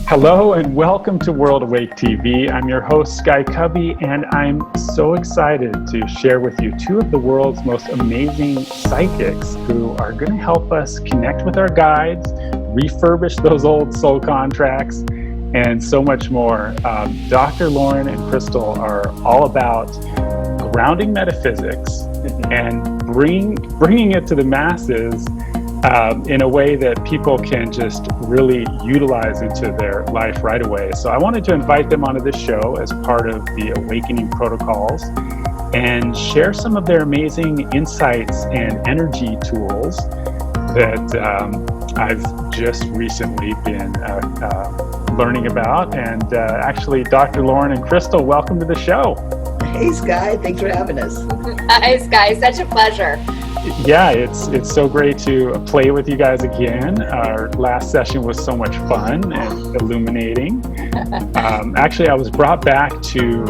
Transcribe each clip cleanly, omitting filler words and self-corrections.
Hello and welcome to World Awake TV. I'm your host, Sky Cubby, and I'm so excited to share with you two of the world's most amazing psychics who are going to help us connect with our guides, refurbish those old soul contracts, and so much more. Dr. Lauren and Crystal are all about grounding metaphysics and bringing it to the masses in a way that people can just really utilize into their life right away. So I wanted to invite them onto this show as part of the Awakening Protocols and share some of their amazing insights and energy tools that I've just recently been learning about. And actually, Dr. Lauren and Crystal, welcome to the show. Hey, Sky. Thanks for having us. Hi, Sky. Such a pleasure. Yeah, it's so great to play with you guys again. Our last session was so much fun and illuminating. Actually, I was brought back to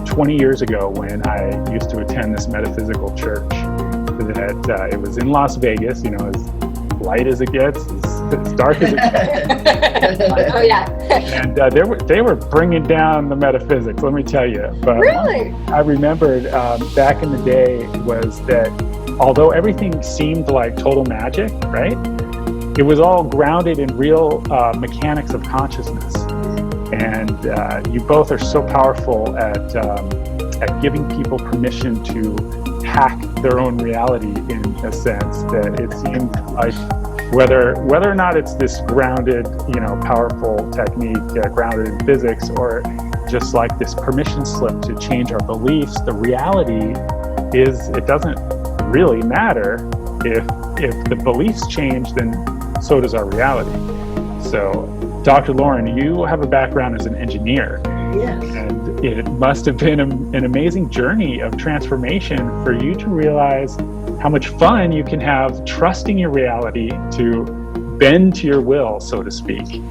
20 years ago when I used to attend this metaphysical church. That it was in Las Vegas, you know, as light as it gets, as dark as it gets. Oh yeah. And they were bringing down the metaphysics, let me tell you. But really? I remembered back in the day was that although everything seemed like total magic, right? It was all grounded in real mechanics of consciousness. And you both are so powerful at giving people permission to hack their own reality in a sense that it seemed like whether or not it's this grounded, you know, powerful technique grounded in physics, or just like this permission slip to change our beliefs, the reality is it doesn't really matter. If the beliefs change, then so does our reality. So Dr. Lauren, you have a background as an engineer. Yes. And it must have been an amazing journey of transformation for you to realize how much fun you can have trusting your reality to bend to your will, so to speak.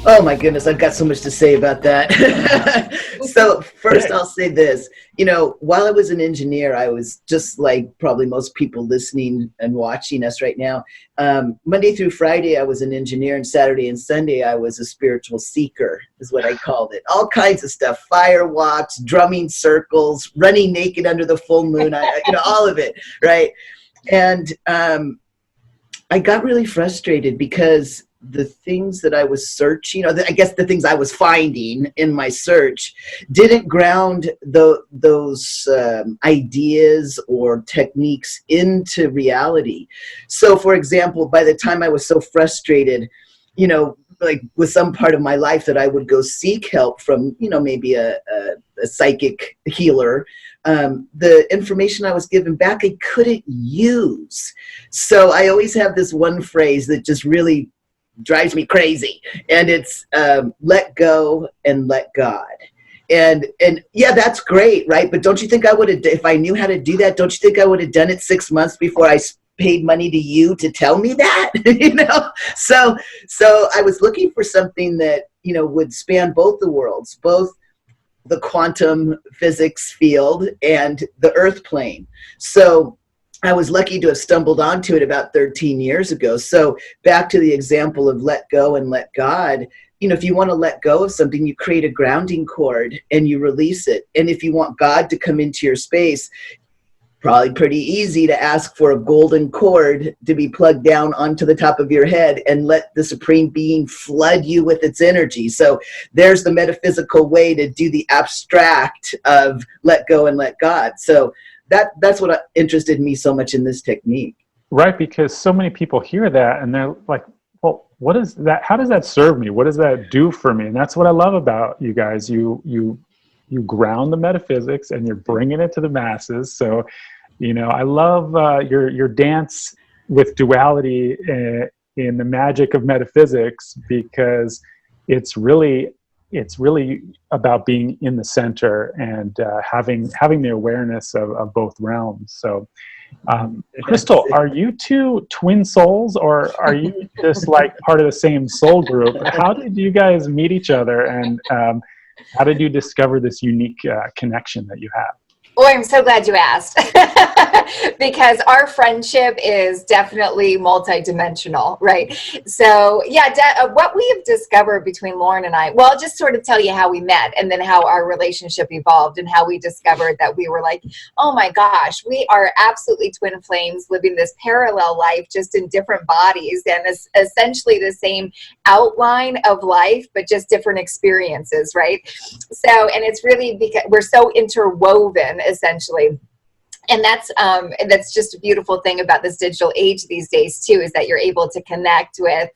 Oh my goodness, I've got so much to say about that. So first I'll say this, you know, while I was an engineer, I was just like probably most people listening and watching us right now. Monday through Friday, I was an engineer, and Saturday and Sunday, I was a spiritual seeker, is what I called it. All kinds of stuff, fire walks, drumming circles, running naked under the full moon, you know, all of it, right? And I got really frustrated because the things that I was searching, or I guess the things I was finding in my search, didn't ground those ideas or techniques into reality. So, for example, by the time I was so frustrated, you know, like with some part of my life that I would go seek help from, you know, maybe a psychic healer, the information I was given back, I couldn't use. So I always have this one phrase that just really drives me crazy, and it's let go and let God. And yeah, that's great, right? But don't you think I would have, if I knew how to do that, don't you think I would have done it 6 months before I paid money to you to tell me that? You know, so I was looking for something that, you know, would span both the worlds, both the quantum physics field and the earth plane. So I was lucky to have stumbled onto it about 13 years ago. So back to the example of let go and let God, you know, if you want to let go of something, you create a grounding cord and you release it. And if you want God to come into your space, probably pretty easy to ask for a golden cord to be plugged down onto the top of your head and let the Supreme Being flood you with its energy. So there's the metaphysical way to do the abstract of let go and let God. So that's what interested me so much in this technique. Right, because so many people hear that and they're like, well, what is that? How does that serve me? What does that do for me? And that's what I love about you guys. You ground the metaphysics and you're bringing it to the masses. So, you know, I love your dance with duality in the magic of metaphysics, because it's really about being in the center and having the awareness of both realms. So, Crystal, are you two twin souls, or are you just like part of the same soul group? How did you guys meet each other, and how did you discover this unique connection that you have? Oh, I'm so glad you asked because our friendship is definitely multidimensional, right? So, yeah, what we have discovered between Lauren and I, well, I'll just sort of tell you how we met and then how our relationship evolved and how we discovered that we were like, oh my gosh, we are absolutely twin flames living this parallel life just in different bodies and essentially the same outline of life, but just different experiences, right? So, and it's really because we're so interwoven, essentially. And that's just a beautiful thing about this digital age these days too, is that you're able to connect with,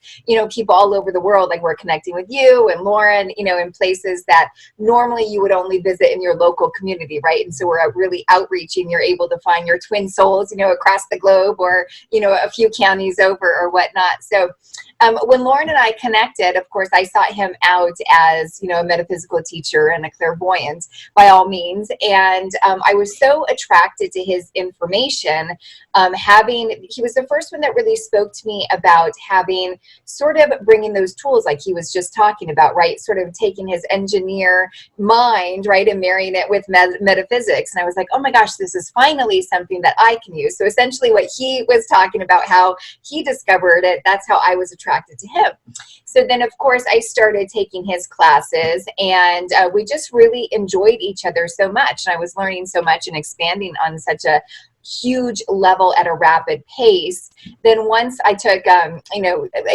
people all over the world. Like we're connecting with you and Lauren, in places that normally you would only visit in your local community, right? And so we're really outreaching. You're able to find your twin souls, across the globe, or a few counties over or whatnot. So when Lauren and I connected, of course, I sought him out as a metaphysical teacher and a clairvoyant by all means, and I was so attracted to his information. He was the first one that really spoke to me about having sort of bringing those tools like he was just talking about, right? Sort of taking his engineer mind, right, and marrying it with metaphysics. And I was like, oh my gosh, this is finally something that I can use. So essentially what he was talking about, how he discovered it, that's how I was attracted to him. So then, of course, I started taking his classes, and we just really enjoyed each other so much. And I was learning so much and expanding on such a huge level at a rapid pace. Then once I took, a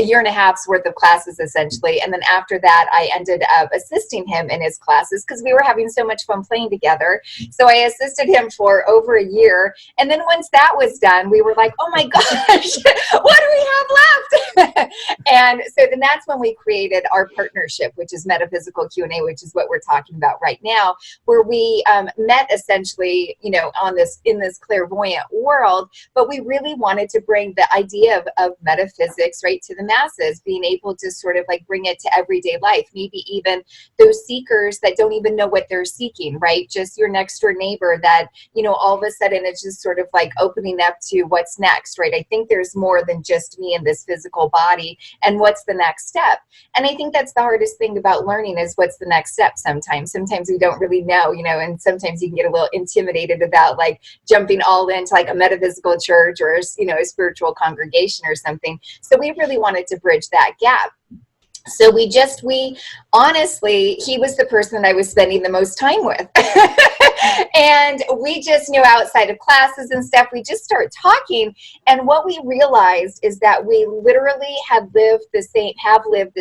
year and a half's worth of classes essentially. And then after that, I ended up assisting him in his classes because we were having so much fun playing together. So I assisted him for over a year. And then once that was done, we were like, oh my gosh, what do we have left? And so then that's when we created our partnership, which is Metaphysical Q&A, which is what we're talking about right now, where we met essentially, in this clairvoyant world, but we really wanted to bring the idea of metaphysics right to the masses, being able to sort of like bring it to everyday life, maybe even those seekers that don't even know what they're seeking, right? Just your next door neighbor that, all of a sudden it's just sort of like opening up to what's next, right? I think there's more than just me in this physical body, and what's the next step? And I think that's the hardest thing about learning is what's the next step sometimes. Sometimes we don't really know, and sometimes you can get a little intimidated about like jumping all into like a metaphysical church or, a spiritual congregation or something. So we really wanted to bridge that gap. So we honestly, he was the person that I was spending the most time with. And we just knew outside of classes and stuff, we just started talking. And what we realized is that we literally have lived the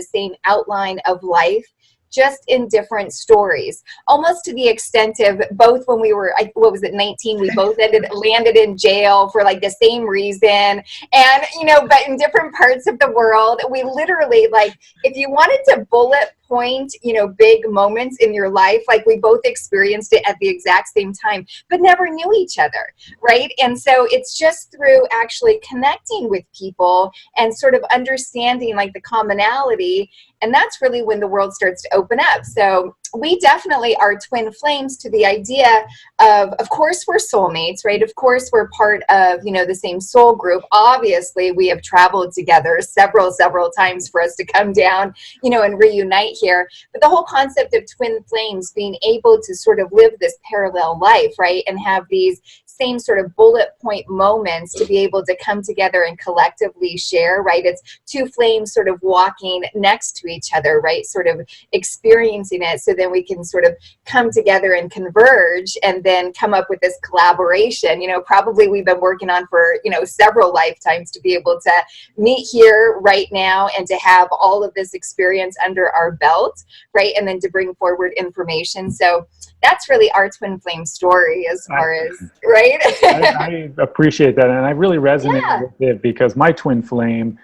same outline of life, just in different stories, almost to the extent of both when we were, 19, we both landed in jail for like the same reason. And, but in different parts of the world, we literally, like, if you wanted to bullet point, big moments in your life, like we both experienced it at the exact same time, but never knew each other, right? And so it's just through actually connecting with people and sort of understanding like the commonality. And that's really when the world starts to open up. So we definitely are twin flames to the idea of course, we're soulmates, right? Of course, we're part of, the same soul group. Obviously, we have traveled together several times for us to come down, and reunite here. But the whole concept of twin flames being able to sort of live this parallel life, right? And have these same sort of bullet point moments to be able to come together and collectively share, right? It's two flames sort of walking next to each other, right? Sort of experiencing it, so then we can sort of come together and converge and then come up with this collaboration, probably we've been working on for, several lifetimes to be able to meet here right now and to have all of this experience under our belt, right? And then to bring forward information. So that's really our twin flame story as far as, right? I appreciate that. And I really resonate with it because my twin flame,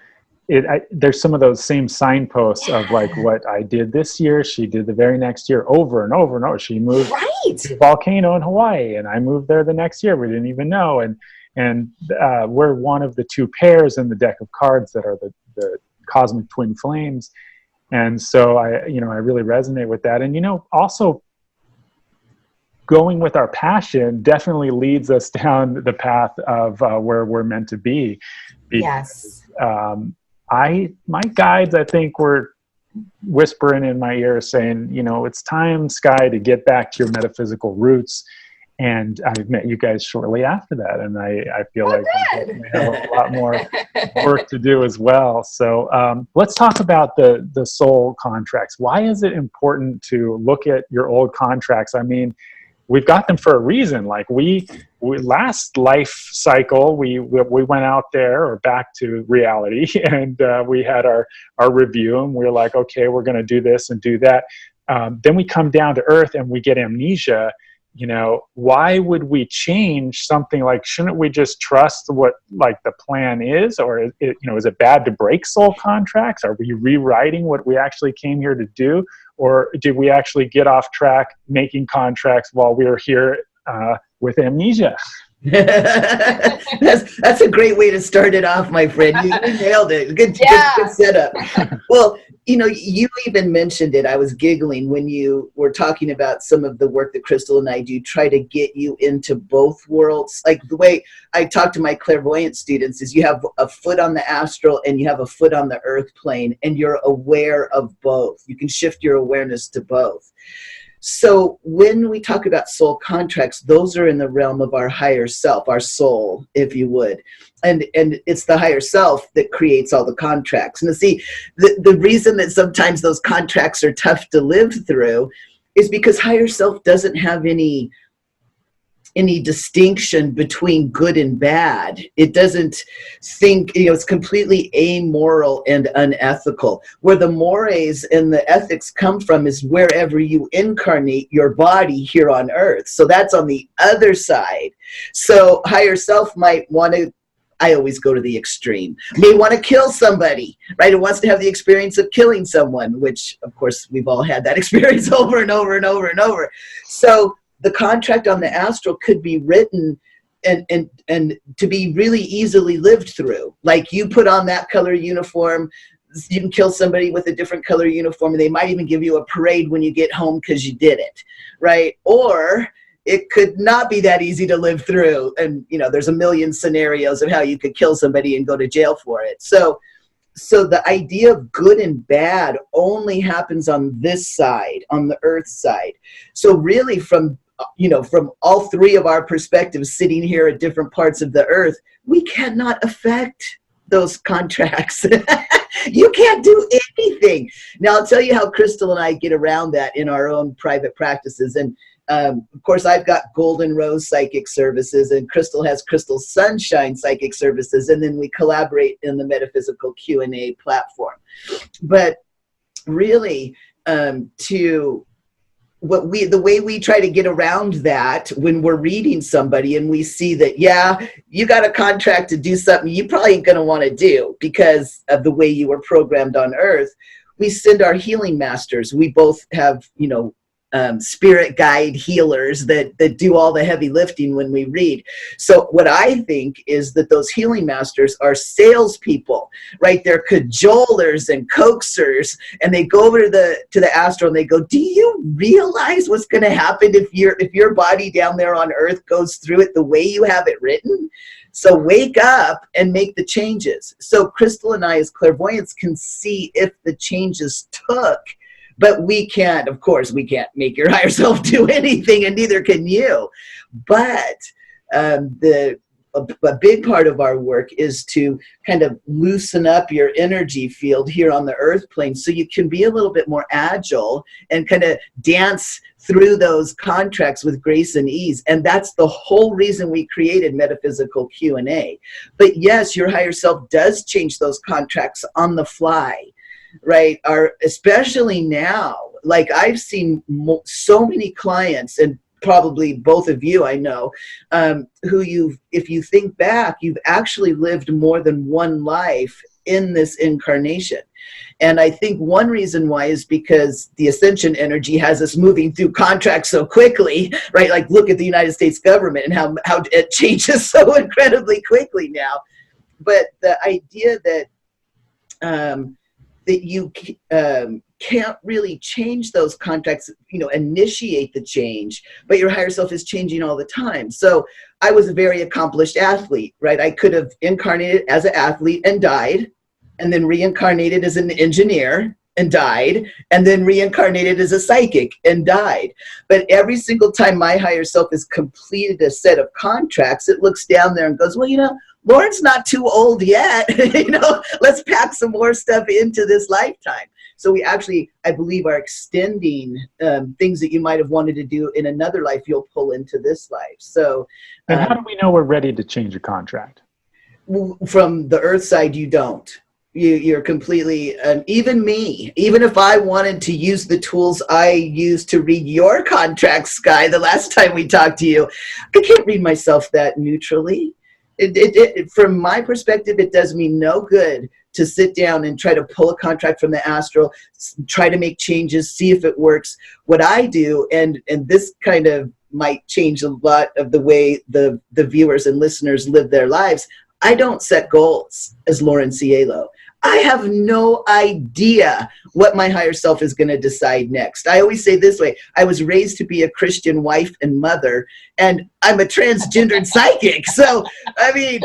there's some of those same signposts of like what I did this year, she did the very next year, over and over and over. She moved to a volcano in Hawaii, and I moved there the next year. We didn't even know. And we're one of the two pairs in the deck of cards that are the cosmic twin flames. And so I really resonate with that. And, also going with our passion definitely leads us down the path of where we're meant to be. Because, my guides, I think, were whispering in my ear saying, it's time, Sky, to get back to your metaphysical roots And I met you guys shortly after that, and I feel like we have a lot more work to do as well. So let's talk about the soul contracts. Why is it important to look at your old contracts? I mean, we've got them for a reason. Like we last life cycle, we went out there or back to reality, and we had our review, and we were like, okay, we're going to do this and do that. Then we come down to earth and we get amnesia. You know, why would we change something? Like, shouldn't we just trust what like the plan is? Or is it bad to break soul contracts? Are we rewriting what we actually came here to do? Or did we actually get off track making contracts while we were here with amnesia? That's a great way to start it off, my friend. You nailed it. Good setup. Well, you even mentioned it. I was giggling when you were talking about some of the work that Crystal and I do, try to get you into both worlds. Like the way I talk to my clairvoyance students is you have a foot on the astral and you have a foot on the earth plane, and you're aware of both. You can shift your awareness to both. So when we talk about soul contracts, those are in the realm of our higher self, our soul, if you would. And it's the higher self that creates all the contracts. And see, the reason that sometimes those contracts are tough to live through is because higher self doesn't have any distinction between good and bad. It doesn't think, it's completely amoral and unethical. Where the mores and the ethics come from is wherever you incarnate your body here on earth. So that's on the other side. So higher self might want to, I always go to the extreme, may want to kill somebody, right? It wants to have the experience of killing someone, which of course we've all had that experience over and over and over and over. So the contract on the astral could be written and to be really easily lived through. Like you put on that color uniform, you can kill somebody with a different color uniform, and they might even give you a parade when you get home because you did it, right? Or it could not be that easy to live through. And, there's a million scenarios of how you could kill somebody and go to jail for it. So the idea of good and bad only happens on this side, on the earth side. So really from all three of our perspectives sitting here at different parts of the earth, we cannot affect those contracts. You can't do anything. Now, I'll tell you how Crystal and I get around that in our own private practices. And of course, I've got Golden Rose Psychic Services, and Crystal has Crystal Sunshine Psychic Services, and then we collaborate in the Metaphysical Q&A platform. But really, the way we try to get around that when we're reading somebody and we see that, you got a contract to do something you probably ain't going to want to do because of the way you were programmed on earth, we send our healing masters. We both have, spirit guide healers that do all the heavy lifting when we read. So what I think is that those healing masters are salespeople, right? They're cajolers and coaxers, and they go over to the astral and they go, do you realize what's going to happen if your body down there on earth goes through it the way you have it written? So wake up and make the changes. So Crystal and I as clairvoyants can see if the changes took. But we can't make your higher self do anything, and neither can you. But a big part of our work is to kind of loosen up your energy field here on the earth plane so you can be a little bit more agile and kind of dance through those contracts with grace and ease. And that's the whole reason we created Metaphysical Q&A. But yes, your higher self does change those contracts on the fly. Right, especially now, like I've seen so many clients, and probably both of you I know, who if you think back, you've actually lived more than one life in this incarnation. And I think one reason why is because the ascension energy has us moving through contracts so quickly, right? Like look at the United States government and how it changes so incredibly quickly now. But the idea that you can't really change those contracts, initiate the change, but your higher self is changing all the time. So I was a very accomplished athlete, right? I could have incarnated as an athlete and died, and then reincarnated as an engineer and died, and then reincarnated as a psychic and died. But every single time my higher self has completed a set of contracts, it looks down there and goes, well, Lauren's not too old yet. Let's pack some more stuff into this lifetime. So we actually, I believe, are extending things that you might have wanted to do in another life, you'll pull into this life. So, and how do we know we're ready to change a contract? From the earth side, you don't. You're completely, even me, even if I wanted to use the tools I used to read your contract, Sky, the last time we talked to you, I can't read myself that neutrally. From my perspective, it does me no good to sit down and try to pull a contract from the astral, try to make changes, see if it works. What I do, and this kind of might change a lot of the way the viewers and listeners live their lives, I don't set goals as Lauren Cielo. I have no idea what my higher self is going to decide next. I always say this way, I was raised to be a Christian wife and mother, and I'm a transgendered psychic. So, I mean,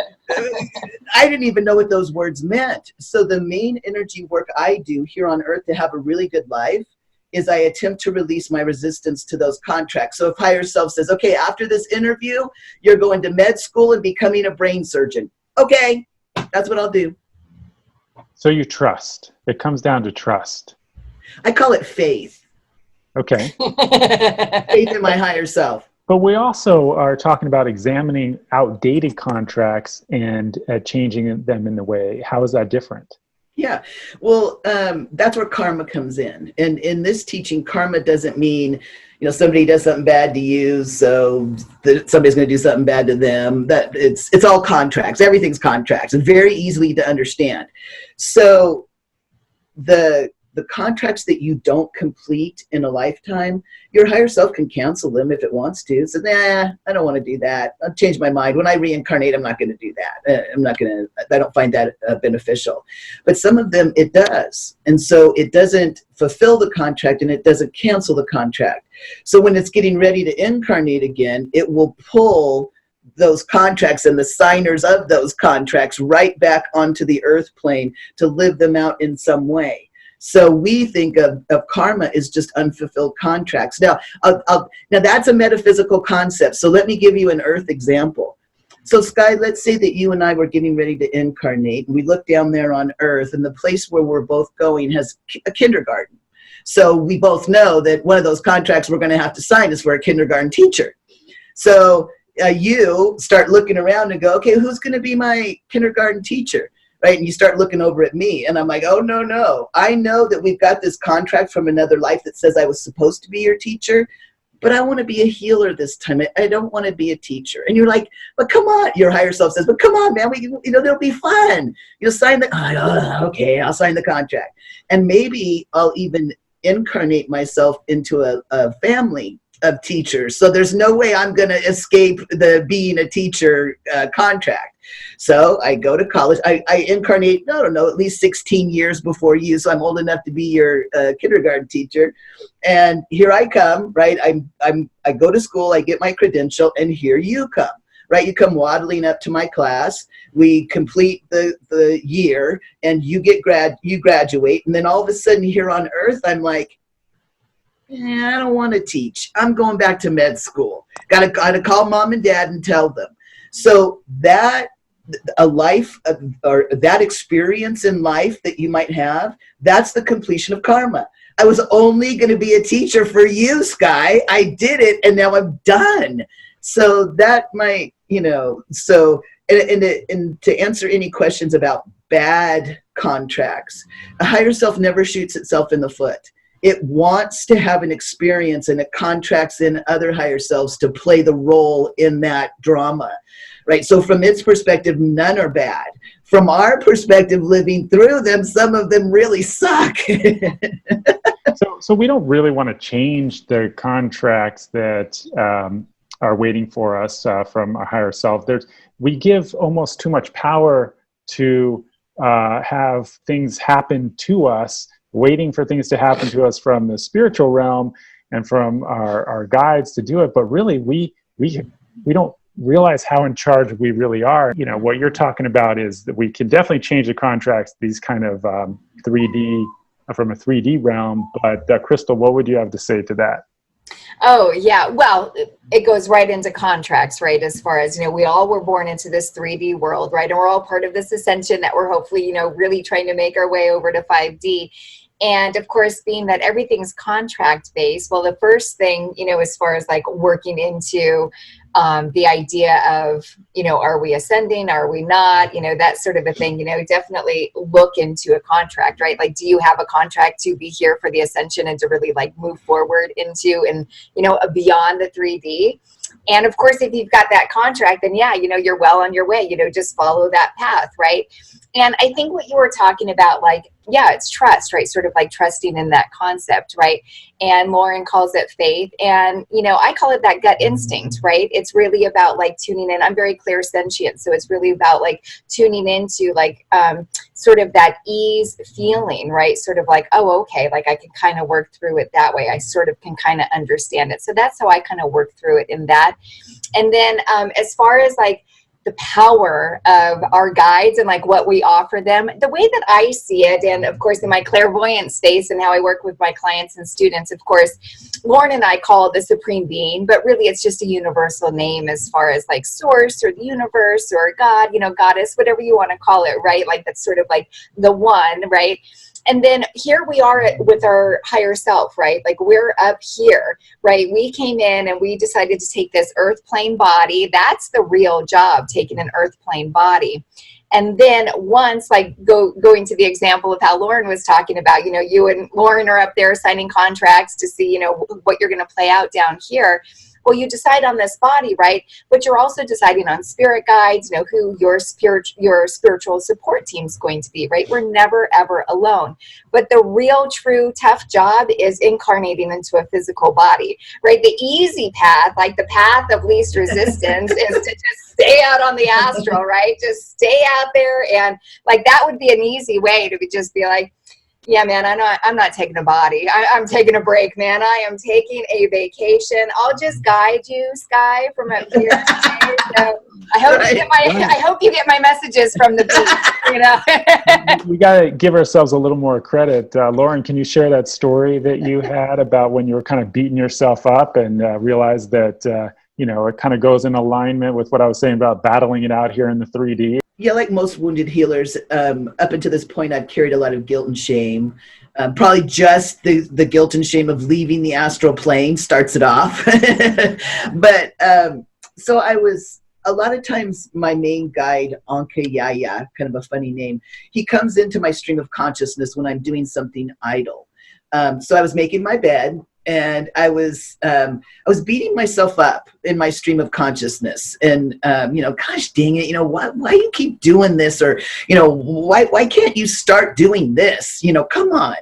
I didn't even know what those words meant. So the main energy work I do here on earth to have a really good life is I attempt to release my resistance to those contracts. So if higher self says, okay, after this interview, you're going to med school and becoming a brain surgeon. Okay, that's what I'll do. So you trust. It comes down to trust. I call it faith. Okay. Faith in my higher self. But we also are talking about examining outdated contracts and changing them in the way. How is that different? Yeah, well, that's where karma comes in. And in this teaching, karma doesn't mean, somebody does something bad to you, so somebody's going to do something bad to them. That it's all contracts. Everything's contracts, and very easily to understand. So the contracts that you don't complete in a lifetime, your higher self can cancel them if it wants to. So, I don't want to do that. I'll change my mind. When I reincarnate, I'm not going to do that. I don't find that beneficial. But some of them it does. And so it doesn't fulfill the contract and it doesn't cancel the contract. So when it's getting ready to incarnate again, it will pull those contracts and the signers of those contracts right back onto the earth plane to live them out in some way. So we think of karma as just unfulfilled contracts. Now, now that's a metaphysical concept. So let me give you an earth example. So Sky, let's say that you and I were getting ready to incarnate. And we look down there on earth and the place where we're both going has a kindergarten. So we both know that one of those contracts we're going to have to sign is for a kindergarten teacher. So you start looking around and go, okay, who's going to be my kindergarten teacher? Right? And you start looking over at me and I'm like, oh, no. I know that we've got this contract from another life that says I was supposed to be your teacher, but I want to be a healer this time. I don't want to be a teacher. And you're like, but come on. Your higher self says, but come on, man. It'll be fun. You'll sign okay, I'll sign the contract. And maybe I'll even incarnate myself into a family of teachers. So there's no way I'm going to escape the being a teacher contract. So I go to college. I incarnate, I don't know, at least 16 years before you. So I'm old enough to be your kindergarten teacher. And here I come, right? I go to school, I get my credential, and here you come, right? You come waddling up to my class. We complete the year, and you graduate. And then all of a sudden here on earth, I'm like, I don't want to teach. I'm going back to med school. Gotta call mom and dad and tell them. So that a life or that experience in life that you might have, that's the completion of karma. I was only going to be a teacher for you, Sky. I did it, and now I'm done. So that might, so and to answer any questions about bad contracts, a higher self never shoots itself in the foot. It wants to have an experience, and it contracts in other higher selves to play the role in that drama, right? So from its perspective, none are bad. From our perspective, living through them, some of them really suck. So we don't really want to change the contracts that are waiting for us from our higher self. We give almost too much power to have things happen to us, waiting for things to happen to us from the spiritual realm and from our guides to do it. But really, we don't realize how in charge we really are. What you're talking about is that we can definitely change the contracts, these kind of 3D from a 3D realm. But Crystal, what would you have to say to that? Oh, yeah. Well, it goes right into contracts, right? As far as, we all were born into this 3D world, right? And we're all part of this ascension that we're hopefully, really trying to make our way over to 5D. And of course, being that everything's contract based, well, the first thing, as far as like working into the idea of, are we ascending? Are we not? That sort of a thing, definitely look into a contract, right? Like, do you have a contract to be here for the ascension and to really like move forward into and, beyond the 3D? And of course, if you've got that contract, then yeah, you're well on your way, just follow that path, right? And I think what you were talking about, like, yeah, it's trust, right? Sort of like trusting in that concept, right? And Lauren calls it faith. And, I call it that gut instinct, right? It's really about like tuning in. I'm very clairsentient. So it's really about like tuning into like sort of that ease feeling, right? Sort of like, oh, okay, like I can kind of work through it that way. I sort of can kind of understand it. So that's how I kind of work through it in that. And then as far as like, the power of our guides and like what we offer them, the way that I see it, and of course in my clairvoyance space and how I work with my clients and students, of course, Lauren and I call it the Supreme Being, but really it's just a universal name as far as like source or the universe or God, goddess, whatever you want to call it, right? Like that's sort of like the one, right? And then here we are with our higher self, right? Like we're up here, right? We came in and we decided to take this earth plane body. That's the real job, taking an earth plane body. And then once, like going to the example of how Lauren was talking about, you and Lauren are up there signing contracts to see, what you're going to play out down here. Well, you decide on this body, right? But you're also deciding on spirit guides, who your spiritual support team is going to be, right? We're never, ever alone. But the real, true, tough job is incarnating into a physical body, right? The easy path, like the path of least resistance, is to just stay out on the astral, right? Just stay out there. And like, that would be an easy way to just be like, yeah, man, I'm not taking a body. I'm taking a break, man. I am taking a vacation. I'll just guide you, Sky, from up here today. So I hope you get my messages from the beach, We got to give ourselves a little more credit. Lauren, can you share that story that you had about when you were kind of beating yourself up and realized that, it kind of goes in alignment with what I was saying about battling it out here in the 3D? Yeah, like most wounded healers, up until this point, I've carried a lot of guilt and shame. Probably just the guilt and shame of leaving the astral plane starts it off. But so I was, a lot of times my main guide, Anka Yaya, kind of a funny name, he comes into my stream of consciousness when I'm doing something idle. So I was making my bed. And I was beating myself up in my stream of consciousness, and gosh dang it, why you keep doing this, or why can't you start doing this? Come on.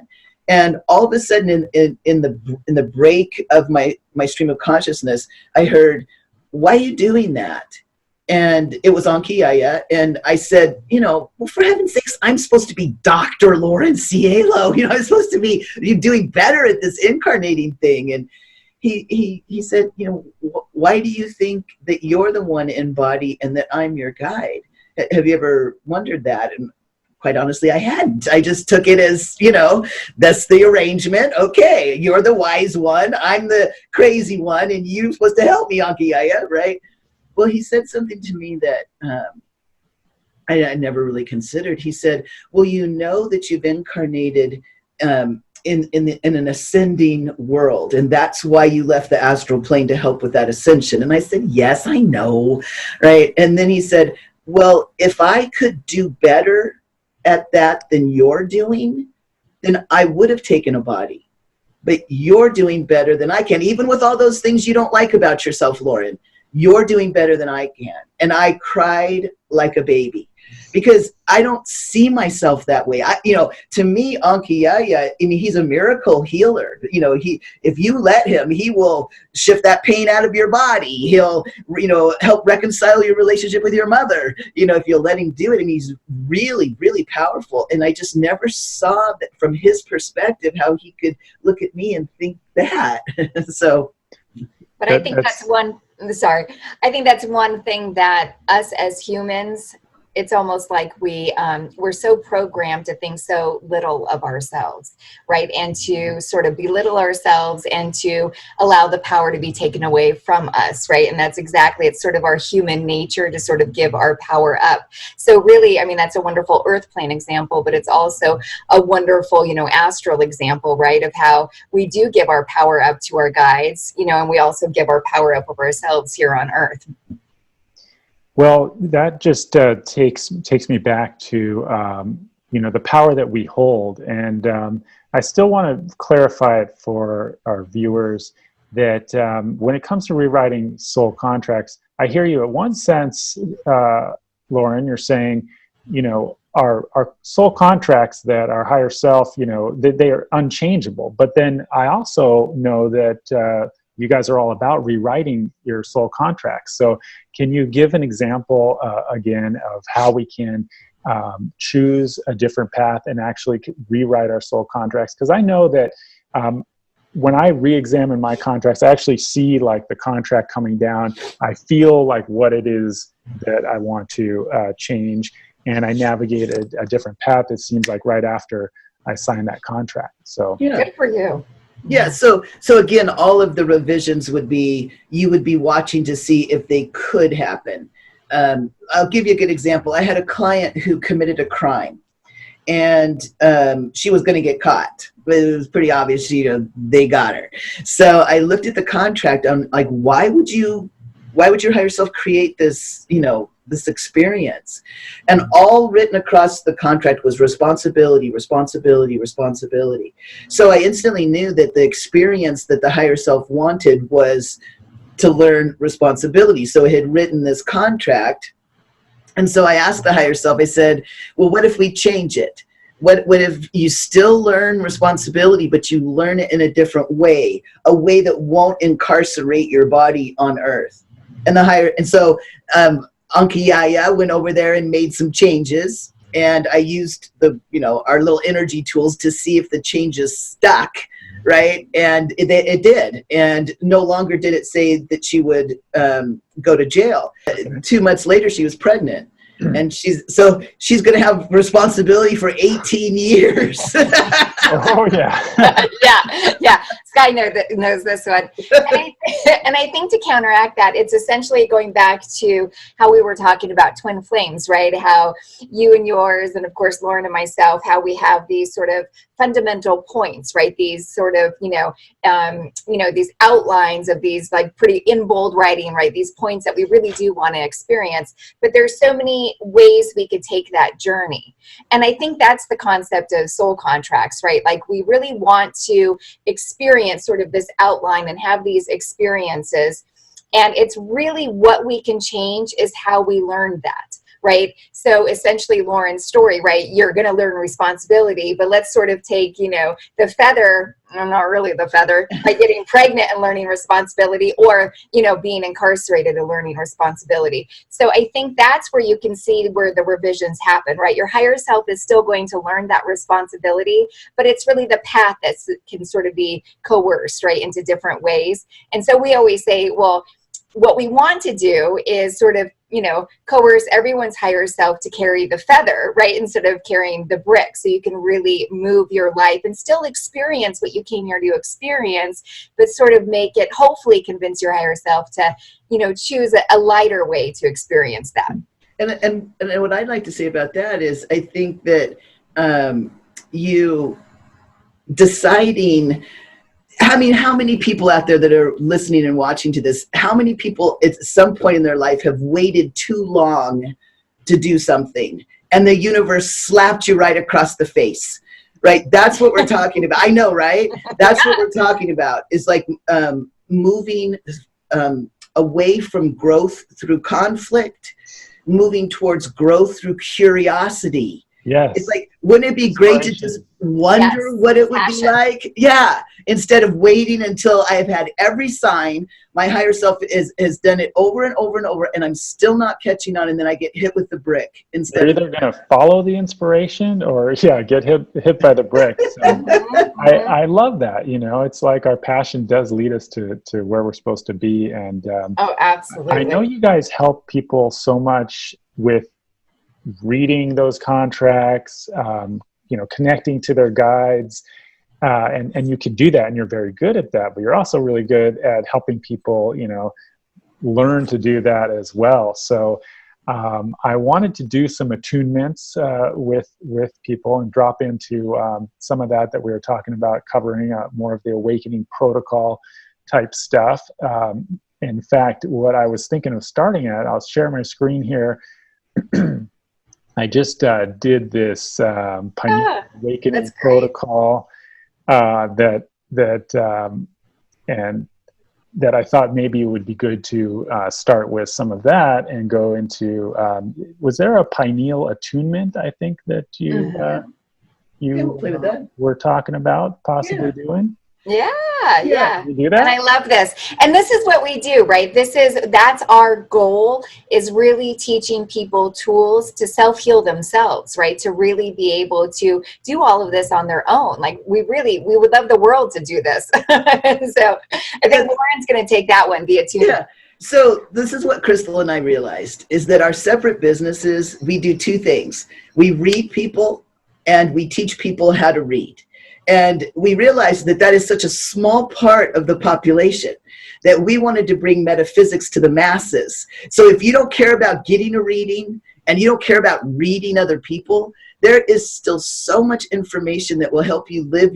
And all of a sudden, in the break of my stream of consciousness, I heard, "Why are you doing that?" And it was on Kiaya, and I said, well, for heaven's sakes, I'm supposed to be Dr. Lauren Cielo. I'm supposed to be doing better at this incarnating thing. And he said, why do you think that you're the one in body and that I'm your guide? Have you ever wondered that? And quite honestly, I hadn't. I just took it as, that's the arrangement. Okay, you're the wise one, I'm the crazy one, and you're supposed to help me, Ankiaya, right? Well, he said something to me that I never really considered. He said, well, that you've incarnated in an ascending world, and that's why you left the astral plane to help with that ascension. And I said, yes, I know, right? And then he said, well, if I could do better at that than you're doing, then I would have taken a body. But you're doing better than I can, even with all those things you don't like about yourself, Lauren. You're doing better than I can. And I cried like a baby because I don't see myself that way. To me, Ankiaya, he's a miracle healer. If you let him, he will shift that pain out of your body. He'll, help reconcile your relationship with your mother. If you'll let him do it, and he's really, really powerful. And I just never saw that from his perspective, how he could look at me and think that. So. But I think that's one thing that us as humans it's almost like we're so programmed to think so little of ourselves, right? And to sort of belittle ourselves and to allow the power to be taken away from us, right? And that's exactly, it's sort of our human nature to sort of give our power up. So really, I mean, that's a wonderful earth plane example, but it's also a wonderful, astral example, right? Of how we do give our power up to our guides, and we also give our power up of ourselves here on earth. Well, that just takes me back to the power that we hold, and I still want to clarify it for our viewers that when it comes to rewriting soul contracts, I hear you. In one sense, Lauren, you're saying, our soul contracts that our higher self, they are unchangeable. But then I also know that you guys are all about rewriting your soul contracts. So can you give an example again of how we can choose a different path and actually rewrite our soul contracts? Because I know that when I re-examine my contracts, I actually see like the contract coming down. I feel like what it is that I want to change, and I navigate a different path, it seems like, right after I sign that contract. So yeah. Good for you. Yeah, so again, all of the revisions would be, you would be watching to see if they could happen. I'll give you a good example. I had a client who committed a crime, and she was going to get caught, but it was pretty obvious, they got her. So I looked at the contract. I'm like, why would your higher self create this, this experience? And all written across the contract was responsibility, responsibility, responsibility. So I instantly knew that the experience that the higher self wanted was to learn responsibility. So it had written this contract. And so I asked the higher self, I said, well, what if we change it? What if you still learn responsibility, but you learn it in a different way, a way that won't incarcerate your body on earth? And so Ankiyaya went over there and made some changes, and I used our little energy tools to see if the changes stuck, right? And it did. And no longer did it say that she would go to jail. 2 months later, she was pregnant. And she's going to have responsibility for 18 years. Oh, yeah. yeah. Sky knows this one. And I think to counteract that, it's essentially going back to how we were talking about twin flames, right? How you and yours, and of course, Lauren and myself, how we have these sort of fundamental points, right? These sort of, these outlines of these like pretty in bold writing, right? These points that we really do want to experience. But there's so many ways we could take that journey. And I think that's the concept of soul contracts, right? Like we really want to experience sort of this outline and have these experiences. And it's really what we can change is how we learn that. Right. So essentially Lauren's story, right? You're going to learn responsibility, but let's sort of take, the feather, not really the feather, by getting pregnant and learning responsibility, or, being incarcerated and learning responsibility. So I think that's where you can see where the revisions happen, right? Your higher self is still going to learn that responsibility, but it's really the path that can sort of be coerced, right, into different ways. And so we always say, well, what we want to do is sort of, coerce everyone's higher self to carry the feather, right? Instead of carrying the brick. So you can really move your life and still experience what you came here to experience, but sort of make it, hopefully convince your higher self to, choose a lighter way to experience that. And what I'd like to say about that is, I think that you deciding, how many people out there that are listening and watching to this, how many people at some point in their life have waited too long to do something, and the universe slapped you right across the face, right? That's what we're talking about. I know, right? That's what we're talking about, is like moving away from growth through conflict, moving towards growth through curiosity. Yes. It's like, wouldn't it be great to just wonder what it would be like? Yeah. Instead of waiting until I've had every sign, my higher self has done it over and over and over, and I'm still not catching on, and then I get hit with the brick. They're either going to follow the inspiration or, get hit by the brick. So I love that. It's like our passion does lead us to where we're supposed to be. And oh, absolutely. I know you guys help people so much with reading those contracts, connecting to their guides. And you can do that, and you're very good at that, but you're also really good at helping people, learn to do that as well. So I wanted to do some attunements with people and drop into some of that we were talking about, covering more of the awakening protocol type stuff. In fact, what I was thinking of starting at, I'll share my screen here. I just did this Pineal awakening protocol and that I thought maybe it would be good to start with some of that and go into, was there a pineal attunement, I think, that you we'll play with that. were talking about possibly doing? Yeah. You do that? And I love this. And this is what we do, right? That's our goal, is really teaching people tools to self-heal themselves, right? To really be able to do all of this on their own. Like we would love the world to do this. So I think Lauren's going to take that one, the attunement. Yeah. So this is what Crystal and I realized, is that our separate businesses, we do two things. We read people and we teach people how to read. And we realized that is such a small part of the population that we wanted to bring metaphysics to the masses. So if you don't care about getting a reading and you don't care about reading other people, there is still so much information that will help you live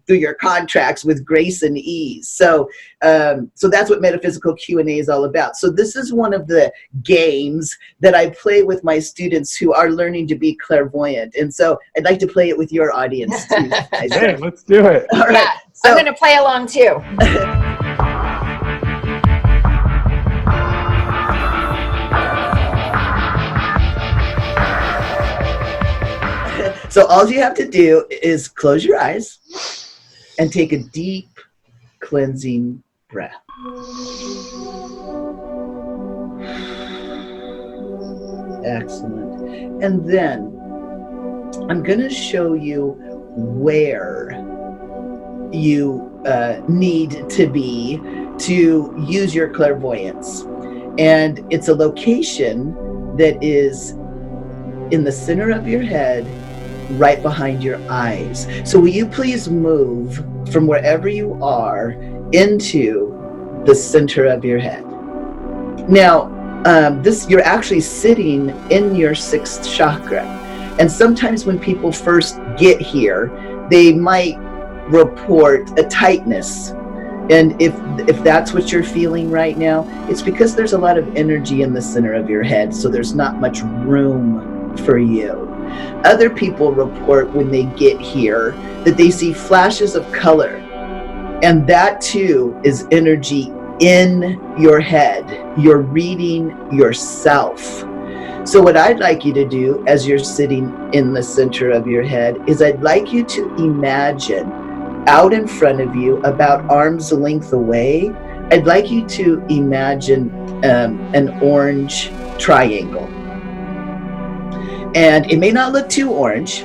through your contracts with grace and ease. So that's what Metaphysical Q&A is all about. So this is one of the games that I play with my students who are learning to be clairvoyant. And so I'd like to play it with your audience too. Hey, let's do it. All right. Yeah, so, I'm going to play along too. So all you have to do is close your eyes and take a deep cleansing breath. Excellent. And then I'm going to show you where you need to be to use your clairvoyance. And it's a location that is in the center of your head, right behind your eyes. So will you please move from wherever you are into the center of your head? Now, you're actually sitting in your sixth chakra. And sometimes when people first get here, they might report a tightness. And if that's what you're feeling right now, it's because there's a lot of energy in the center of your head. So there's not much room for you. Other people report when they get here that they see flashes of color, and that too is energy in your head. You're reading yourself. So what I'd like you to do as you're sitting in the center of your head is I'd like you to imagine out in front of you, about arm's length away, I'd like you to imagine an orange triangle. And it may not look too orange,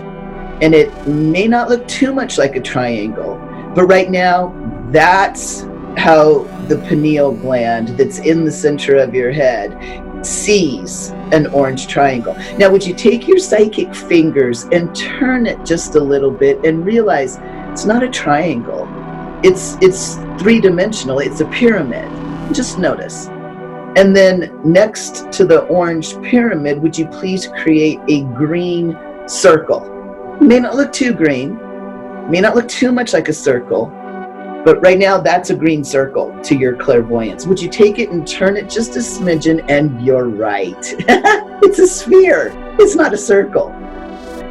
and it may not look too much like a triangle, but right now, that's how the pineal gland that's in the center of your head sees an orange triangle. Now, would you take your psychic fingers and turn it just a little bit and realize it's not a triangle. It's three-dimensional. It's a pyramid. Just notice. And then next to the orange pyramid, would you please create a green circle? It may not look too green, may not look too much like a circle, but right now that's a green circle to your clairvoyance. Would you take it and turn it just a smidgen, and you're right. It's a sphere. It's not a circle.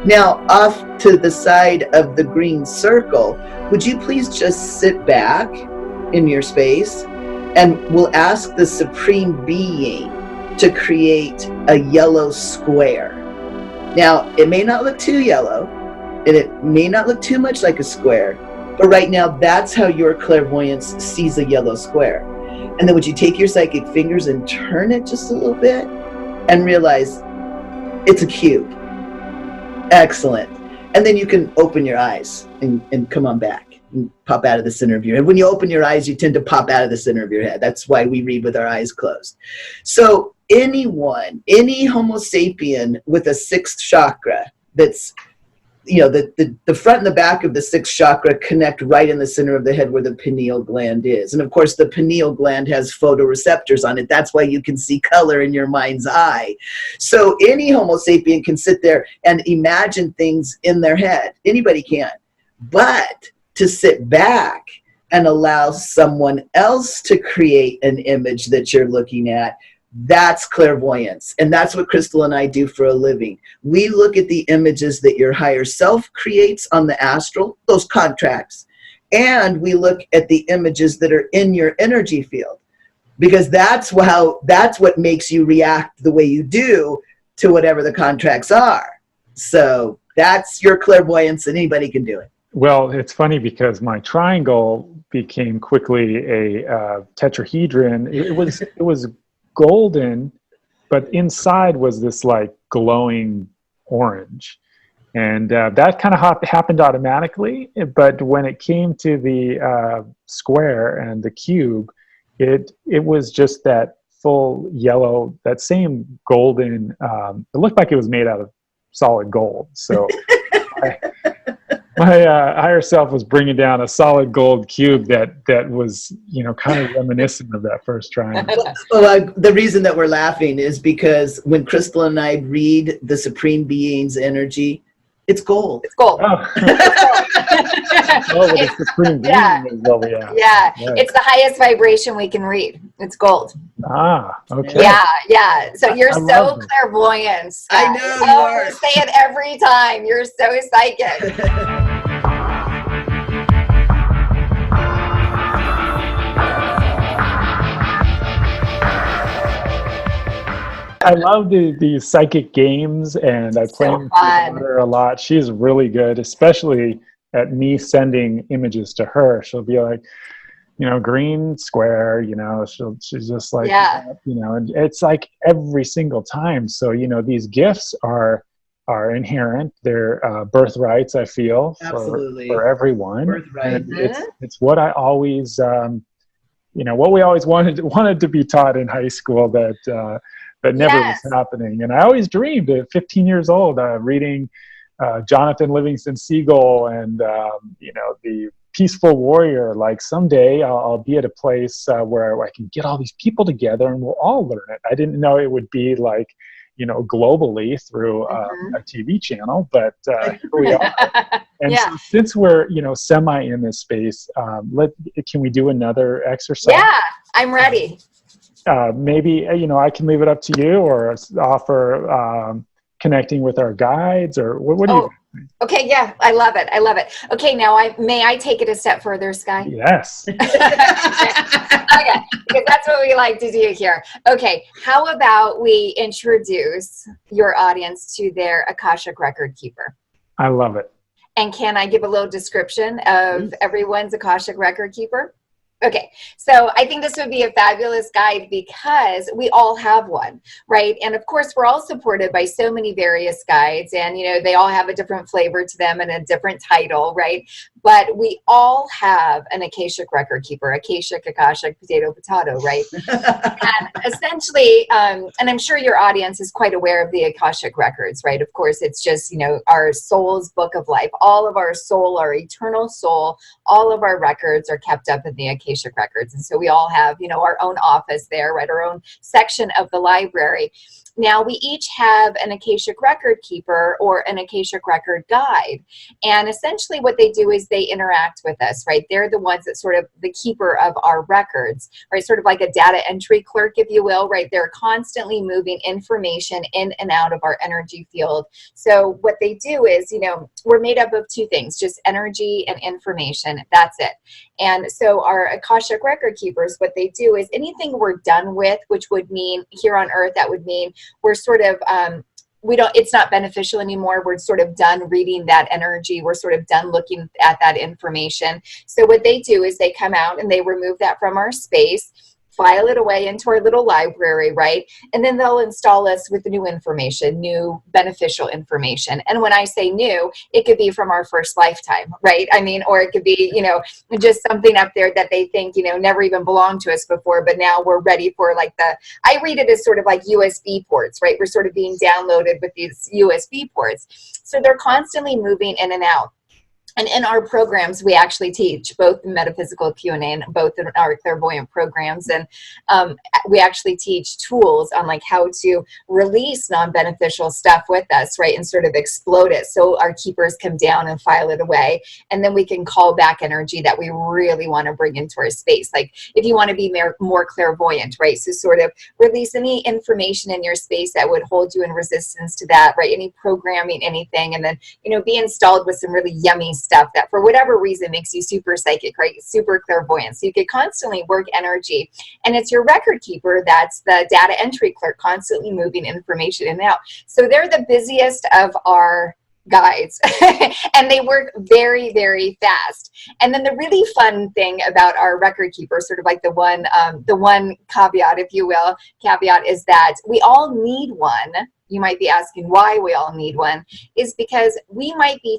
Now, off to the side of the green circle, would you please just sit back in your space, and we'll ask the Supreme Being to create a yellow square. Now, it may not look too yellow, and it may not look too much like a square, but right now, that's how your clairvoyance sees a yellow square. And then would you take your psychic fingers and turn it just a little bit and realize it's a cube. Excellent. And then you can open your eyes and come on back and pop out of the center of your head. When you open your eyes, you tend to pop out of the center of your head. That's why we read with our eyes closed. So anyone, any Homo sapien with a sixth chakra, that's, you know, the front and the back of the sixth chakra connect right in the center of the head where the pineal gland is. And of course, the pineal gland has photoreceptors on it. That's why you can see color in your mind's eye. So any Homo sapien can sit there and imagine things in their head. Anybody can. But to sit back and allow someone else to create an image that you're looking at, that's clairvoyance. And that's what Crystal and I do for a living. We look at the images that your higher self creates on the astral, those contracts, and we look at the images that are in your energy field, because that's what makes you react the way you do to whatever the contracts are. So that's your clairvoyance, and anybody can do it. Well, it's funny because my triangle became quickly a tetrahedron. It was golden, but inside was this like glowing orange, and that kind of happened automatically. But when it came to the square and the cube, it was just that full yellow, that same golden. It looked like it was made out of solid gold. So my higher self was bringing down a solid gold cube that was, you know, kind of reminiscent of that first triangle. Well, the reason that we're laughing is because when Crystal and I read the Supreme Being's energy, it's gold. It's gold. Oh. The Supreme Being is what we have. Yeah, Right. It's the highest vibration we can read. It's gold. Ah, okay. Yeah. So you're so it. clairvoyant. I know you are. I say it every time. You're so psychic. I love the psychic games, and I play with my daughter a lot. She's really good, especially at me sending images to her. She'll be like, you know, green square, you know, she's just like, you know, and it's like every single time. So, you know, these gifts are inherent. They're birthrights, I feel, for everyone. Birthright. And it's what I always, you know, what we always wanted to be taught in high school, that never was happening. And I always dreamed at 15 years old, reading Jonathan Livingston Seagull and, you know, the Peaceful Warrior. Like someday I'll be at a place where I can get all these people together and we'll all learn it. I didn't know it would be like, you know, globally through a TV channel, but here we are. And so since we're, you know, semi in this space, can we do another exercise? Yeah, I'm ready. Maybe, you know, I can leave it up to you, or offer connecting with our guides, or what do you think? Okay, yeah, I love it. Okay, now may I take it a step further, Sky? Yes. Okay, because that's what we like to do here. Okay, how about we introduce your audience to their Akashic Record Keeper? I love it. And can I give a little description of everyone's Akashic Record Keeper? Okay, so I think this would be a fabulous guide because we all have one, right? And of course, we're all supported by so many various guides, and, you know, they all have a different flavor to them and a different title, right? But we all have an Akashic Record Keeper, Akashic, Akashic, potato, right? And essentially, and I'm sure your audience is quite aware of the Akashic Records, right? Of course, it's just, you know, our soul's book of life. All of our soul, our eternal soul, all of our records are kept up in the Akashic Records. And so we all have, you know, our own office there, right? Our own section of the library. Now, we each have an Akashic Record Keeper or an Akashic Record Guide. And essentially what they do is they interact with us, right? They're the ones that sort of the keeper of our records, right? Sort of like a data entry clerk, if you will, right? They're constantly moving information in and out of our energy field. So what they do is, you know, we're made up of two things, just energy and information. That's it. And so our Akashic Record Keepers, what they do is anything we're done with, which would mean here on Earth, that would mean we're sort of, it's not beneficial anymore. We're sort of done reading that energy. We're sort of done looking at that information. So what they do is they come out and they remove that from our space. file it away into our little library, right? And then they'll install us with new information, new beneficial information. And when I say new, it could be from our first lifetime, right? I mean, or it could be, you know, just something up there that they think, you know, never even belonged to us before, but now we're ready for, like, I read it as sort of like USB ports, right? We're sort of being downloaded with these USB ports. So they're constantly moving in and out. And in our programs, we actually teach both the metaphysical Q&A and both in our clairvoyant programs. And we actually teach tools on, like, how to release non-beneficial stuff with us, right? And sort of explode it so our keepers come down and file it away. And then we can call back energy that we really want to bring into our space. Like, if you want to be more clairvoyant, right? So sort of release any information in your space that would hold you in resistance to that, right? Any programming, anything. And then, you know, be installed with some really yummy stuff that for whatever reason makes you super psychic, right? Super clairvoyant. So you could constantly work energy. And it's your record keeper that's the data entry clerk, constantly moving information in and out. So they're the busiest of our guides and they work very, very fast. And then the really fun thing about our record keeper, sort of like the one caveat, if you will, is that we all need one. You might be asking why we all need one, is because we might be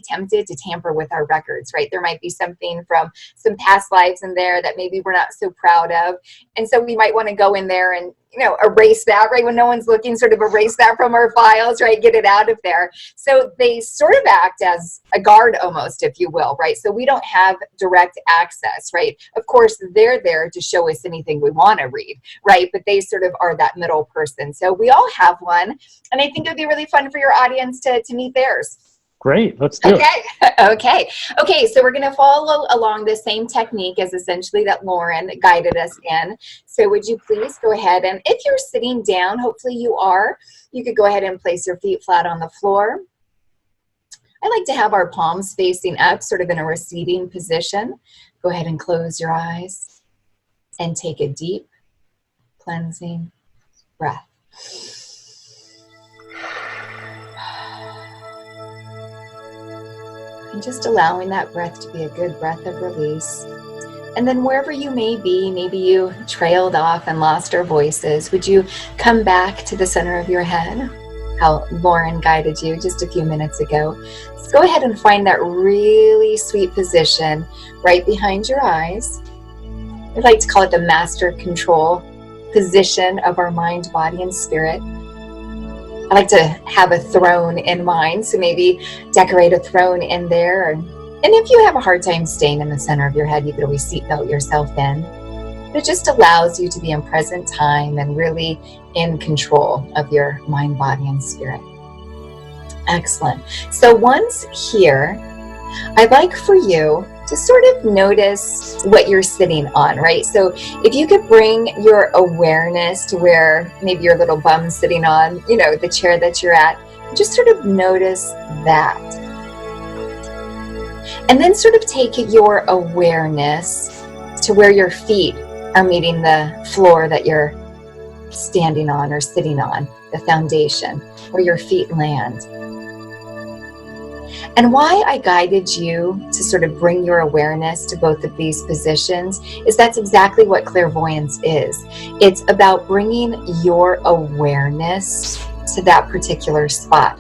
tempted to tamper with our records, right? There might be something from some past lives in there that maybe we're not so proud of. And so we might want to go in there and, you know, erase that, right? When no one's looking, sort of erase that from our files, right? Get it out of there. So they sort of act as a guard almost, if you will, right? So we don't have direct access, right? Of course, they're there to show us anything we want to read, right? But they sort of are that middle person. So we all have one. And I think it would be really fun for your audience to meet theirs. Great, let's do it. Okay, so we're going to follow along the same technique as essentially that Lauren guided us in. So would you please go ahead, and if you're sitting down, hopefully you are, you could go ahead and place your feet flat on the floor. I like to have our palms facing up, sort of in a receiving position. Go ahead and close your eyes and take a deep, cleansing breath. And just allowing that breath to be a good breath of release. And then wherever you may be, maybe you trailed off and lost our voices, would you come back to the center of your head, how Lauren guided you just a few minutes ago? So go ahead and find that really sweet position right behind your eyes. I like to call it the master control position of our mind, body, and spirit. I like to have a throne in mind, so maybe decorate a throne in there. And if you have a hard time staying in the center of your head, you could always seatbelt yourself in. But it just allows you to be in present time and really in control of your mind, body, and spirit. Excellent. So once here, I'd like for you to sort of notice what you're sitting on, right? So if you could bring your awareness to where maybe your little bum's sitting on, you know, the chair that you're at, just sort of notice that. And then sort of take your awareness to where your feet are meeting the floor that you're standing on or sitting on, the foundation, where your feet land. And why I guided you to sort of bring your awareness to both of these positions is that's exactly what clairvoyance is. It's about bringing your awareness to that particular spot.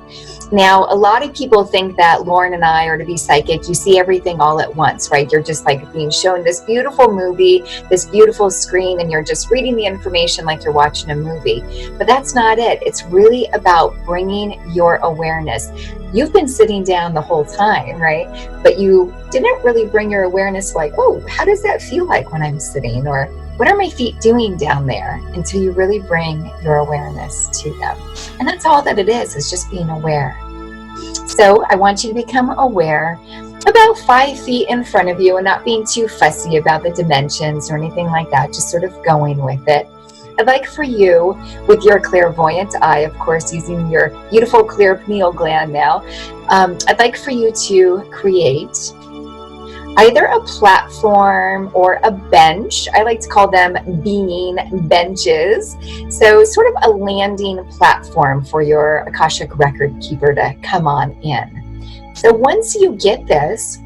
Now, a lot of people think that Lauren and I are to be psychic. You see everything all at once, right? You're just like being shown this beautiful movie, this beautiful screen, and you're just reading the information like you're watching a movie. But that's not it. It's really about bringing your awareness. You've been sitting down the whole time, right? But you didn't really bring your awareness like, oh, how does that feel like when I'm sitting? Or what are my feet doing down there? Until you really bring your awareness to them. And that's all that it is just being aware. So I want you to become aware about 5 feet in front of you and not being too fussy about the dimensions or anything like that, just sort of going with it. I'd like for you, with your clairvoyant eye, of course, using your beautiful clear pineal gland now, I'd like for you to create either a platform or a bench. I like to call them being benches. So sort of a landing platform for your Akashic Record Keeper to come on in. So once you get this,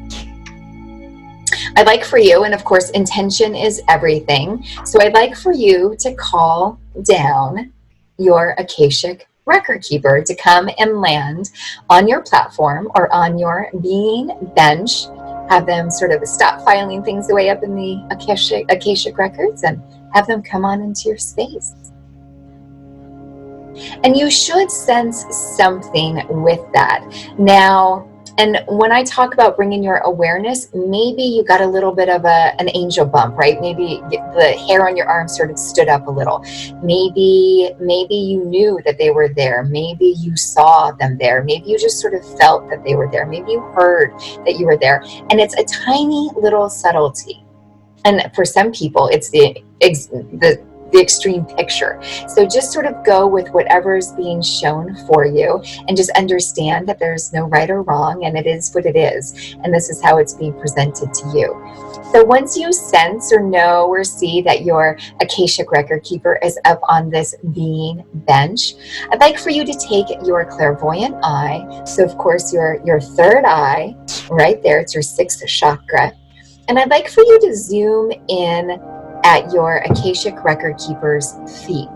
I'd like for you, and of course, intention is everything. So I'd like for you to call down your Akashic Record Keeper to come and land on your platform or on your being bench. Have them sort of stop filing things away up in the Akashic records and have them come on into your space. And you should sense something with that. Now, and when I talk about bringing your awareness, maybe you got a little bit of an angel bump, right? Maybe the hair on your arm sort of stood up a little. Maybe you knew that they were there. Maybe you saw them there. Maybe you just sort of felt that they were there. Maybe you heard that you were there. And it's a tiny little subtlety. And for some people, it's the extreme picture. So just sort of go with whatever is being shown for you and just understand that there's no right or wrong, and it is what it is. And this is how it's being presented to you. So once you sense or know or see that your Akashic Record Keeper is up on this being bench, I'd like for you to take your clairvoyant eye. So of course your third eye right there, it's your sixth chakra. And I'd like for you to zoom in at your Akashic Record Keeper's feet.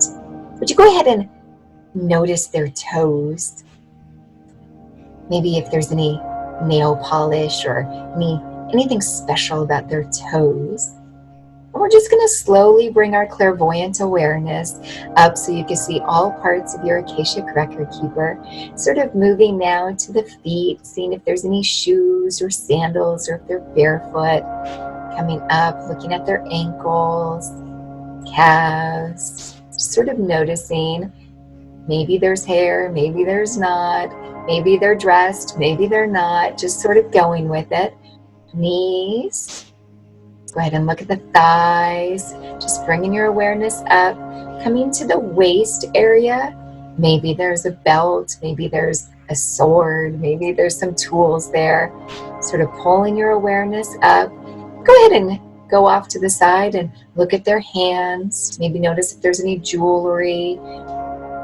Would you go ahead and notice their toes? Maybe if there's any nail polish or anything special about their toes. And we're just going to slowly bring our clairvoyant awareness up so you can see all parts of your Akashic Record Keeper, sort of moving now to the feet, seeing if there's any shoes or sandals or if they're barefoot. Coming up, looking at their ankles, calves, just sort of noticing. Maybe there's hair, maybe there's not. Maybe they're dressed, maybe they're not. Just sort of going with it. Knees. Go ahead and look at the thighs. Just bringing your awareness up. Coming to the waist area. Maybe there's a belt, maybe there's a sword, maybe there's some tools there. Sort of pulling your awareness up. Go ahead and go off to the side and look at their hands. Maybe notice if there's any jewelry.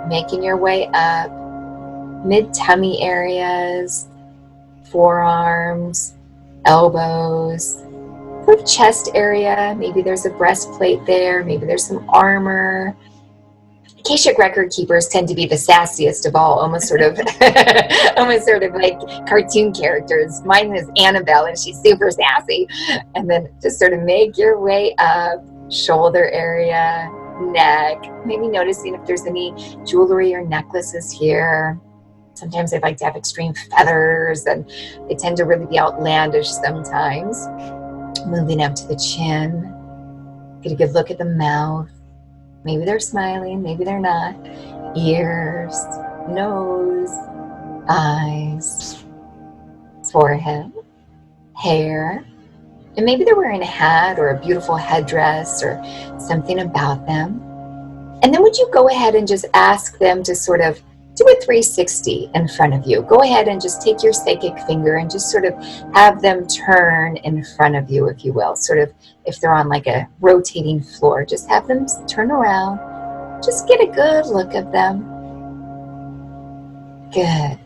Making your way up. Mid-tummy areas. Forearms. Elbows. Sort of chest area. Maybe there's a breastplate there. Maybe there's some armor. Akashic Record Keepers tend to be the sassiest of all, almost sort of like cartoon characters. Mine is Annabelle, and she's super sassy. And then just sort of make your way up, shoulder area, neck, maybe noticing if there's any jewelry or necklaces here. Sometimes they like to have extreme feathers, and they tend to really be outlandish sometimes. Moving up to the chin, get a good look at the mouth. Maybe they're smiling, maybe they're not. Ears, nose, eyes, forehead, hair. And maybe they're wearing a hat or a beautiful headdress or something about them. And then would you go ahead and just ask them to sort of do a 360 in front of you. Go ahead and just take your psychic finger and just sort of have them turn in front of you, if you will. Sort of if they're on like a rotating floor, just have them turn around. Just get a good look at them. Good.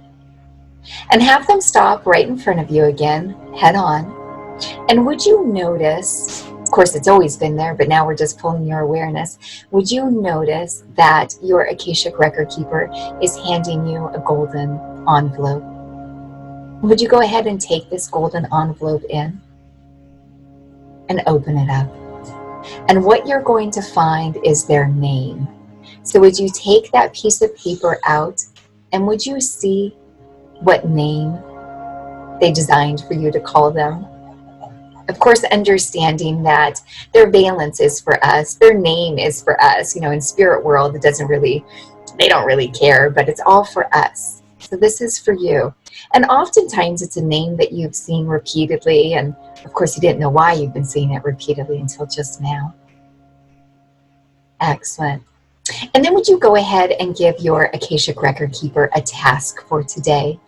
And have them stop right in front of you again, head on. And would you notice, of course it's always been there, but now we're just pulling your awareness. Would you notice that your Akashic Record Keeper is handing you a golden envelope? Would you go ahead and take this golden envelope in and open it up? And what you're going to find is their name. So would you take that piece of paper out and would you see what name they designed for you to call them? Of course, understanding that their valence is for us, their name is for us. You know, in spirit world, they don't really care, but it's all for us. So this is for you. And oftentimes it's a name that you've seen repeatedly. And of course, you didn't know why you've been seeing it repeatedly until just now. Excellent. And then would you go ahead and give your Akashic Record Keeper a task for today?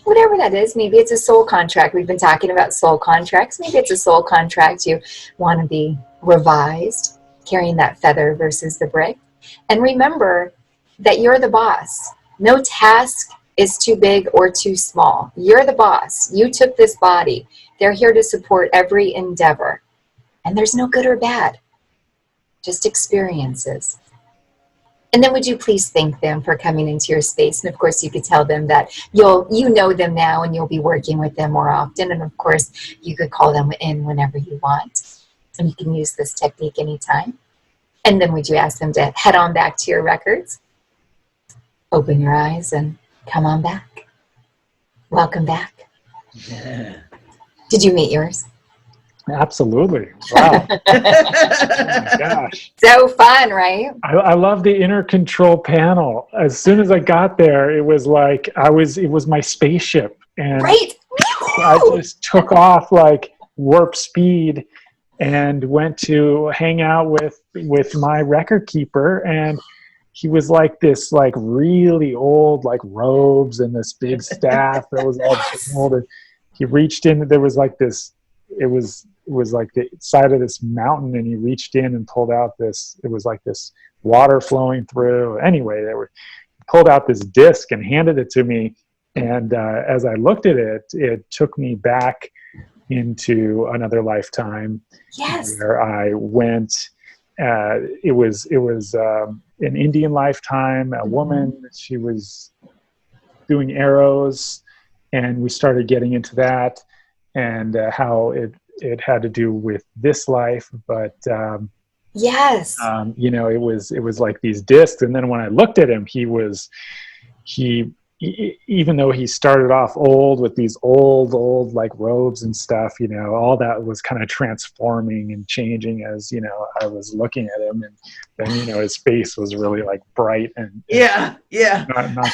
Whatever that is, maybe it's a soul contract. We've been talking about soul contracts. Maybe it's a soul contract you want to be revised, carrying that feather versus the brick. And remember that you're the boss. No task is too big or too small. You're the boss. You took this body. They're here to support every endeavor. And there's no good or bad, just experiences. And then would you please thank them for coming into your space? And of course, you could tell them that you know them now and you'll be working with them more often. And of course, you could call them in whenever you want. And you can use this technique anytime. And then would you ask them to head on back to your records? Open your eyes and come on back. Welcome back. Yeah. Did you meet yours? Absolutely. Wow. Oh my gosh. So fun, right? I love the inner control panel. As soon as I got there, it was like it was my spaceship. And Right. I just took off like warp speed and went to hang out with my record keeper. And he was like this like really old like robes and this big staff that was all old. And he reached in, there was like this, it was like the side of this mountain, and he reached in and pulled out this, it was like this water flowing through. Anyway, pulled out this disc and handed it to me. And as I looked at it, it took me back into another lifetime. Yes. Where I went. It was an Indian lifetime. A woman. She was doing arrows, and we started getting into that and how it had to do with this life. But Yes. you know, it was like these discs. And then when I looked at him, he even though he started off old with these old like robes and stuff, you know, all that was kind of transforming and changing as, you know, I was looking at him. And then, you know, his face was really like bright and Yeah. not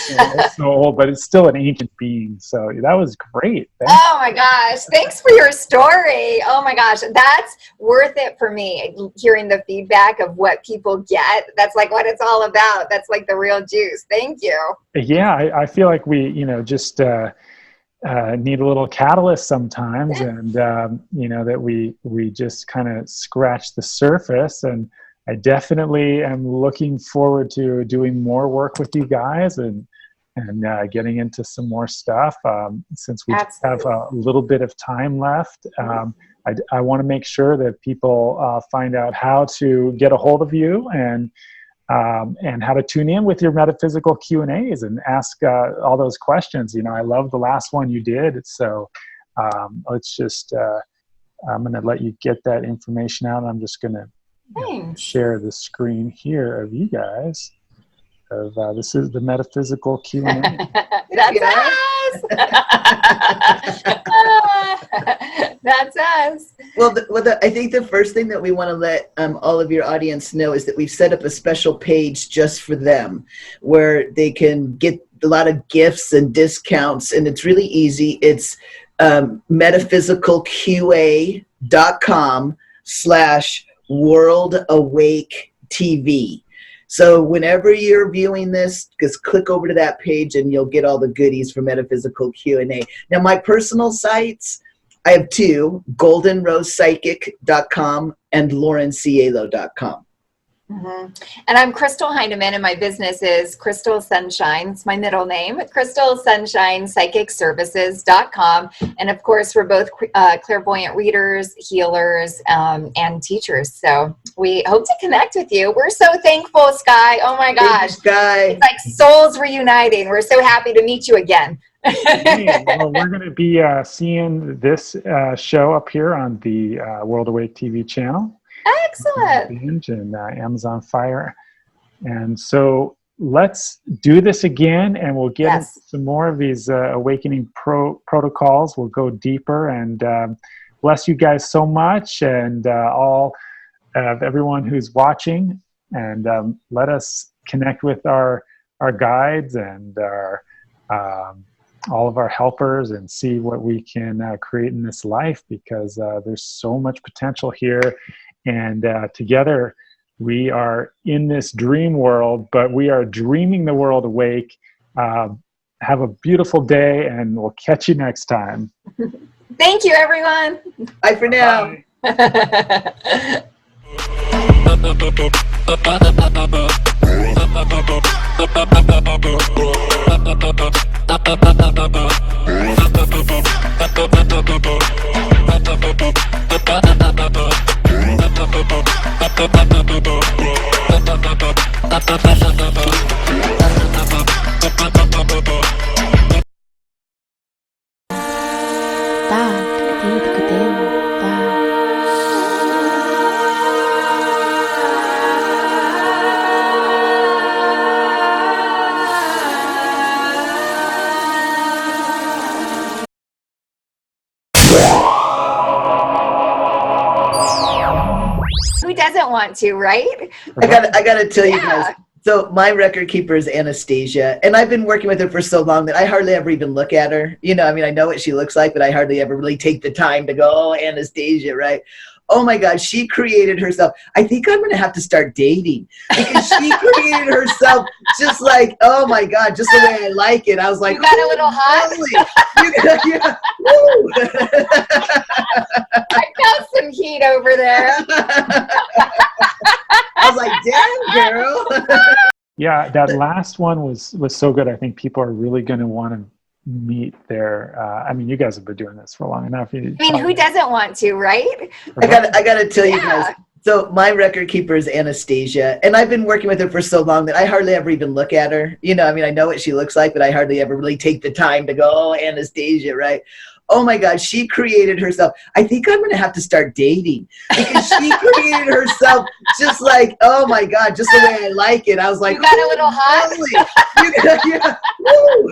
so old, but it's still an ancient being. So that was great. Thanks. Oh my gosh. Thanks for your story. Oh my gosh. That's worth it for me. Hearing the feedback of what people get. That's like what it's all about. That's like the real juice. Thank you. Yeah. I feel like we, you know, just need a little catalyst sometimes. And, you know, that we just kind of scratch the surface. And I definitely am looking forward to doing more work with you guys and getting into some more stuff. Since we just have a little bit of time left, I want to make sure that people find out how to get a hold of you and how to tune in with your metaphysical Q&As and ask all those questions. You know, I love the last one you did. So let's just, I'm going to let you get that information out. I'm just going to share the screen here of you guys. This is the metaphysical Q&A. That's us. That's us. Well, I think the first thing that we want to let all of your audience know is that we've set up a special page just for them where they can get a lot of gifts and discounts, and it's really easy. It's metaphysicalqa.com/World Awake TV. So whenever you're viewing this, just click over to that page and you'll get all the goodies for Metaphysical Q&A. Now, my personal sites, I have two, goldenrosepsychic.com and laurencielo.com. Mm-hmm. And I'm Crystal Heineman, and my business is Crystal Sunshine. It's my middle name, Crystal Sunshine Psychic Services.com. And of course, we're both clairvoyant readers, healers, and teachers. So we hope to connect with you. We're so thankful, Sky. Oh my gosh. Thank you, Sky. It's like souls reuniting. We're so happy to meet you again. Hey, well, we're going to be seeing this show up here on the World Awake TV channel. Excellent. Binge and Amazon Fire. And so let's do this again, and we'll get into some more of these awakening protocols. We'll go deeper, and bless you guys so much, and all of everyone who's watching, and let us connect with our guides and our all of our helpers and see what we can create in this life, because there's so much potential here. And together we are in this dream world, but we are dreaming the world awake. Have a beautiful day, and we'll catch you next time. Thank you, everyone. Bye for now. Bye. Who doesn't want to, right? I gotta tell you guys. So my record keeper is Anastasia, and I've been working with her for so long that I hardly ever even look at her. You know, I mean, I know what she looks like, but I hardly ever really take the time to go, oh, Anastasia, right? Oh my God, she created herself. I think I'm gonna have to start dating because she created herself just like, oh my God, just the way I like it. I was like, you got a little hot. Yeah. Woo. I felt some heat over there. I was like, damn, girl. Yeah, that last one was so good. I think people are really going to want to meet their. I mean, you guys have been doing this for long enough. I mean, who doesn't want to, right? I gotta tell you guys. So my record keeper is Anastasia, and I've been working with her for so long that I hardly ever even look at her. You know, I mean, I know what she looks like, but I hardly ever really take the time to go, oh, Anastasia, right? Oh my God, she created herself. I think I'm gonna have to start dating because she created herself just like, oh my God, just the way I like it. I was like, you got a little hot. Yeah. Woo.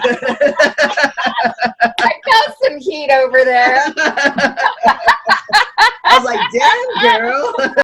I felt some heat over there.